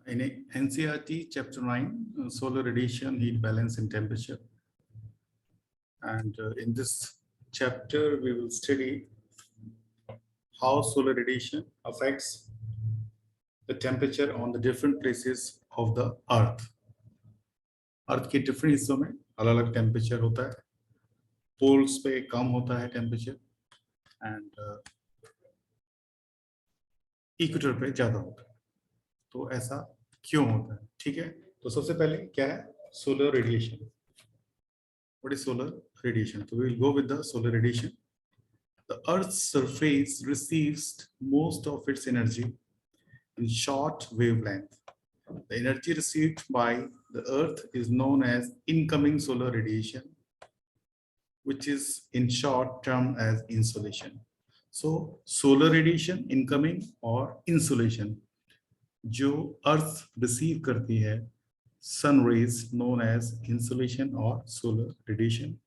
in NCERT Chapter 9, Solar Radiation, Heat Balance and Temperature. And in this chapter, we will study how solar radiation affects the temperature on the different places of the Earth. अर्थ के different हिस्सों में अलग अलग temperature होता है, poles पे कम होता है टेम्परेचर एंड इक्वेटर पे ज्यादा होता है. तो ऐसा क्यों होता है? ठीक है, तो सबसे पहले क्या है solar radiation. What is solar radiation? तो we will go with the solar radiation. The Earth's surface receives most of its energy in short wavelength. The energy received by the Earth is known as incoming solar radiation, which is in short term as insolation. So solar radiation incoming और insolation जो Earth receive करती है sun rays known as insolation और solar radiation.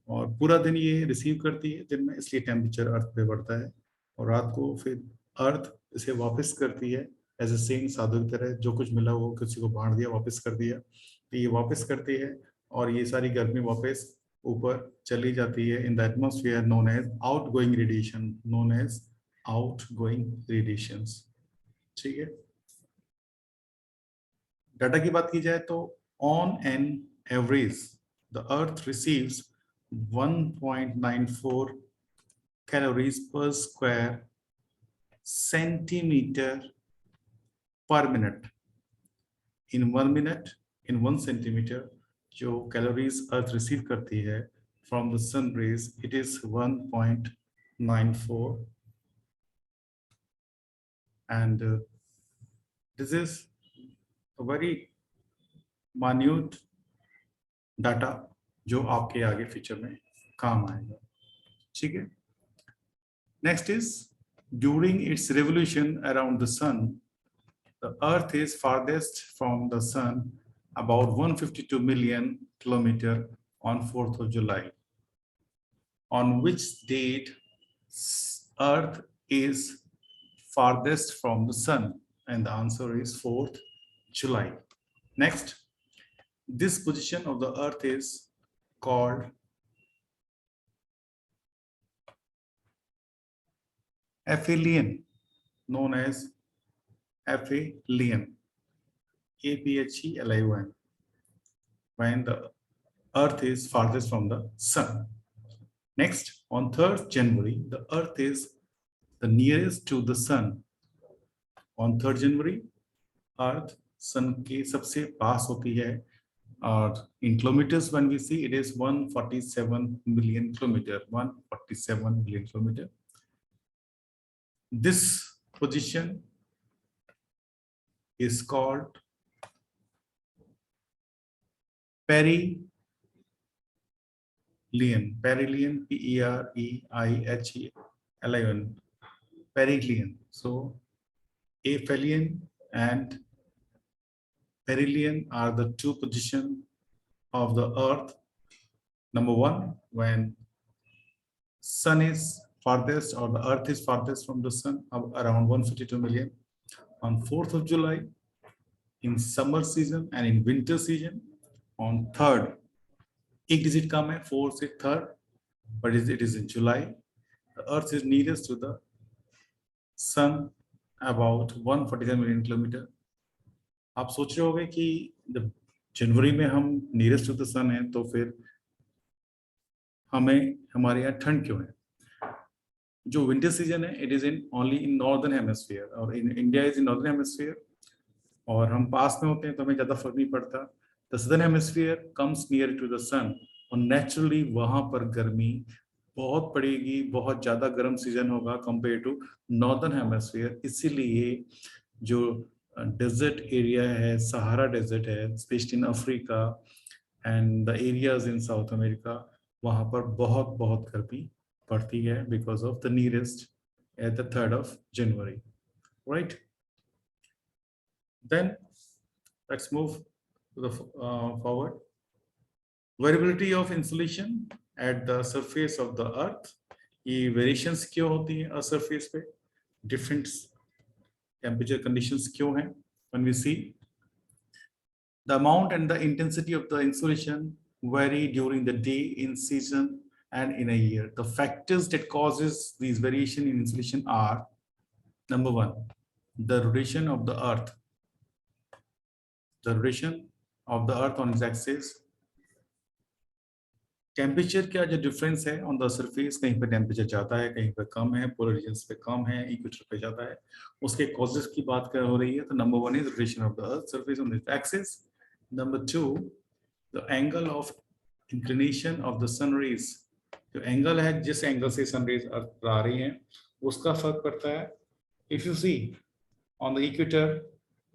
और पूरा दिन ये receive करती है दिन में, इसलिए टेम्परेचर अर्थ पे बढ़ता है और रात को फिर अर्थ इसे वापस करती है एज ए सेम साधु की तरह. जो कुछ मिला वो किसी को बांट दिया, वापस कर दिया, तो ये वापस करती है और ये सारी गर्मी वापस ऊपर चली जाती है in the atmosphere known as outgoing radiation, known as outgoing radiations. ठीक है, डाटा की बात की जाए तो on an average the earth receives 1.94 calories per square centimeter per minute. In 1 minute, in 1 centimeter, जो calories Earth receive करती है from the sun rays, it is 1.94, and this is a very minute data जो आपके आगे future में काम आएगा. ठीक है, next is during its revolution around the sun the earth is farthest from the sun about 152 million kilometer on 4th of July. On which date Earth is farthest from the sun? And the answer is 4th July. Next, this position of the Earth is called aphelion, known as aphelion, aphelion, when the Earth is farthest from the sun. Next, on 3rd January, the Earth is the nearest to the sun. On 3rd January, Earth sun के सबसे पास होती है. In kilometers, when we see, it is 147 million kilometer, 147 million kilometer. This position is called perihelion. Perihelion, P-E-R-E-I-H-E-L-I-O-N, perihelion. So aphelion and perihelion are the two positions of the Earth. Number one, when sun is farthest or the Earth is farthest from the sun, around 152 million. On 4th of July, in summer season and in winter season. On 3rd, एक digit कम है 4 से 3rd, but it is in July. The Earth is nearest to the sun about 147 million kilometer. आप सोच रहे होंगे कि जब जनवरी में हम नियरेस्ट टू द सन है तो फिर हमें हमारे यहाँ ठंड क्यों है? जो विंटर सीजन है it is in only in northern hemisphere और in India is in northern hemisphere और हम पास में होते हैं तो हमें ज़्यादा फर्क नहीं पड़ता. The southern hemisphere comes near to the sun और नेचुरली वहाँ पर गर्मी बहुत पड़ेगी, बहुत ज़्यादा गर्म सीजन होगा कंपेयर टू नॉर्दर्न हेमिस्फीयर. इसीलिए जो डेजर्ट एरिया है, सहारा डेजर्ट है, specially in Africa and the areas in south America, वहाँ पर बहुत बहुत गर्मी पड़ती है because of the nearest at the 3rd of January, right? Then let's move to the forward. Variability of insolation at the surface of the Earth. ये variations क्यों होती है अर्थ सरफेस पे? डिफरेंट टेम्परेचर कंडीशंस क्यों हैं? when we see the amount and the intensity of the insolation vary during the day, in season, and in a year. The factors that causes these variation in insolation are: number one, the rotation of the earth. The rotation of the earth on its axis. Temperature क्या जो difference है on the surface, कहीं पे temperature ज्यादा है, कहीं पे कम है, पोलर रीजन्स पे कम है, इक्वेटर पे ज्यादा है, उसके कॉजेस की बात कर हो रही है। तो number one is rotation of the earth surface on this axis. Number two, the angle of inclination of the sun rays. जो एंगल है जिस एंगल से सन रेज अर्थ पर आ रही हैं उसका फर्क पड़ता है। If you see on the equator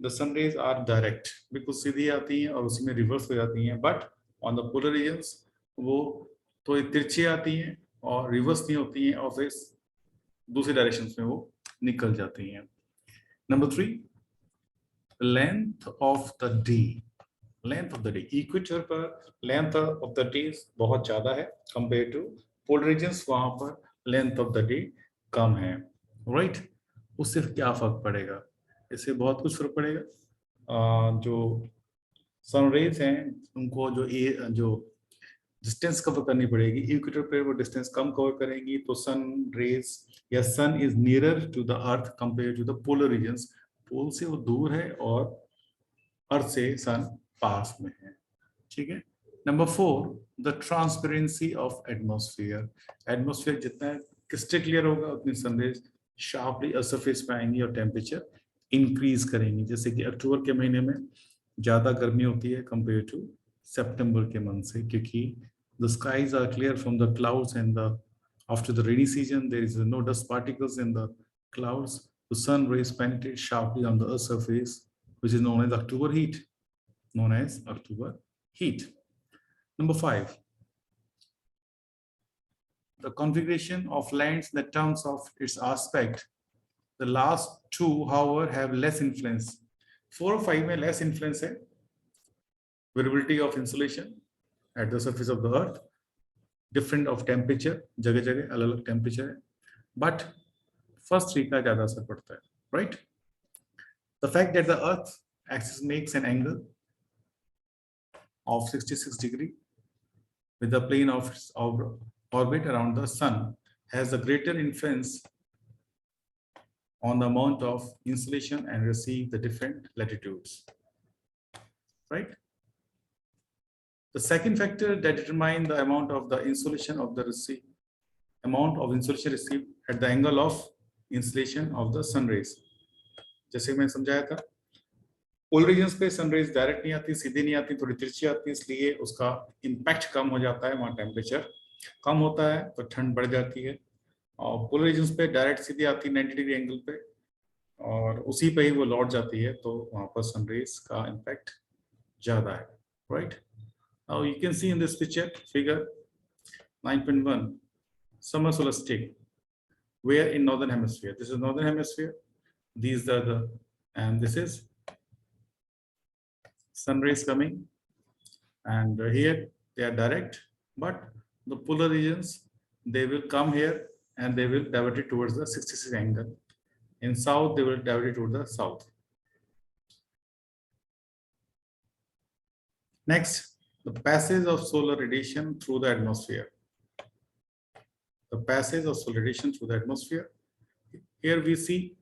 the sun rays are direct, बिल्कुल सीधी आती हैं और उसी में रिवर्स हो जाती हैं, but on the polar regions वो तो तिरछी आती हैं और रिवर्स नहीं होती हैं और फिर दूसरी डायरेक्शन में वो निकल जाती हैं। Number three, length of the day. Length of the day, equator पर लेंथ ऑफ द डे बहुत ज्यादा है कंपेयर टू पोलर रीजन्स, वहां पर लेंथ ऑफ द डे कम है, राइट। उससे क्या फर्क पड़ेगा? इससे बहुत कुछ फर्क पड़ेगा। जो सनरेज हैं उनको जो डिस्टेंस कवर करनी पड़ेगी, इक्वेटर पे वो डिस्टेंस कम कवर करेंगी, तो सन रेज या sun is nearer to the earth compare to the polar regions. Pole से वो दूर है और अर्थ से सन पास में है, ठीक है। Number four, the transparency of atmosphere. Atmosphere जितना क्रिस्टल क्लियर होगा उतनी सनरेज शार्पली सरफेस पे आएंगी और टेम्परेचर इंक्रीज करेंगी। जैसे कि अक्टूबर के महीने में ज्यादा गर्मी होती है कंपेयर टू सितंबर के मंथ से, क्योंकि the skies are clear from the clouds and after the rainy season there is no dust particles in the clouds. The sun rays penetrate sharply on the earth's surface, which is known as October heat. Known as October heat. Number five, the configuration of lands in the terms of its aspect. The last two, however, have less influence. 4 और 5 में less influence है। Variability of insolation at the surface of the earth, different of temperature, जगह जगह अलग अलग temperature है, but first three का ज्यादा असर पड़ता है, right. The fact that the earth axis makes an angle of 66 degree with the plane of orbit around the sun has a greater influence on the amount of insolation and receive the different latitudes, right. The second factor that determines the amount of the insolation of the insolation received at the angle of insolation of the sun rays. जैसे मैं समझाया था, polar regions पे sun rays direct नहीं आती, सीधी नहीं आती, थोड़ी तिरछी आती है, इसलिए उसका इम्पैक्ट कम हो जाता है, वहाँ टेम्परेचर कम होता है तो ठंड बढ़ जाती है। और पोलर रीजन्स पे डायरेक्ट सीधी आती है 90 डिग्री एंगल पे और उसी पे ही वो लौट जाती है, तो वहाँ पर सन रेज का इम्पैक्ट ज्यादा है, right. Now you can see in this picture, figure 9.1, summer solstice, where in northern hemisphere. This is northern hemisphere. These are the, and this is sun rays coming, and here they are direct, but the polar regions, they will come here and they will divert it towards the 66 angle. In south, they will divert it towards the south. Next, the passage of solar radiation through the atmosphere. The passage of solar radiation through the atmosphere. Here we see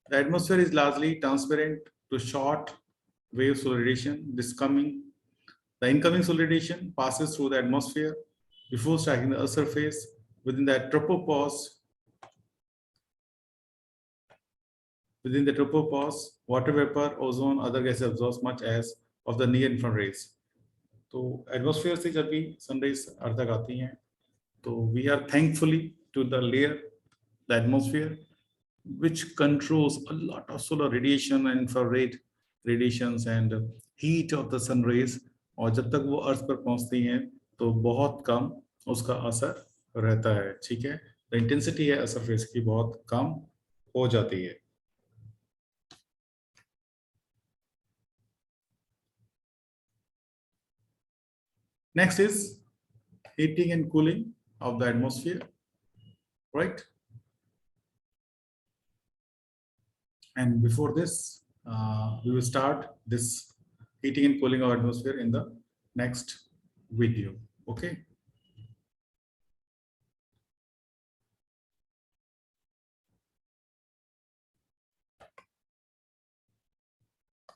the atmosphere is largely transparent to short wave solar radiation. The incoming solar radiation passes through the atmosphere before striking the Earth's surface. Within the tropopause, water vapor, ozone, other gases absorb much as of the near infrared rays. तो atmosphere से जब भी sunrays अर्थ तक आती हैं तो we are thankfully to the layer, the atmosphere, which controls a lot of solar radiation and infrared radiations and heat of the sun rays. और जब तक वो अर्थ पर पहुंचती हैं तो बहुत कम उसका असर रहता है, ठीक है। द इंटेंसिटी है सरफेस की बहुत कम हो जाती है। Next is heating and cooling of the atmosphere, right. And before this, we will start this heating and cooling of atmosphere in the next video. Okay.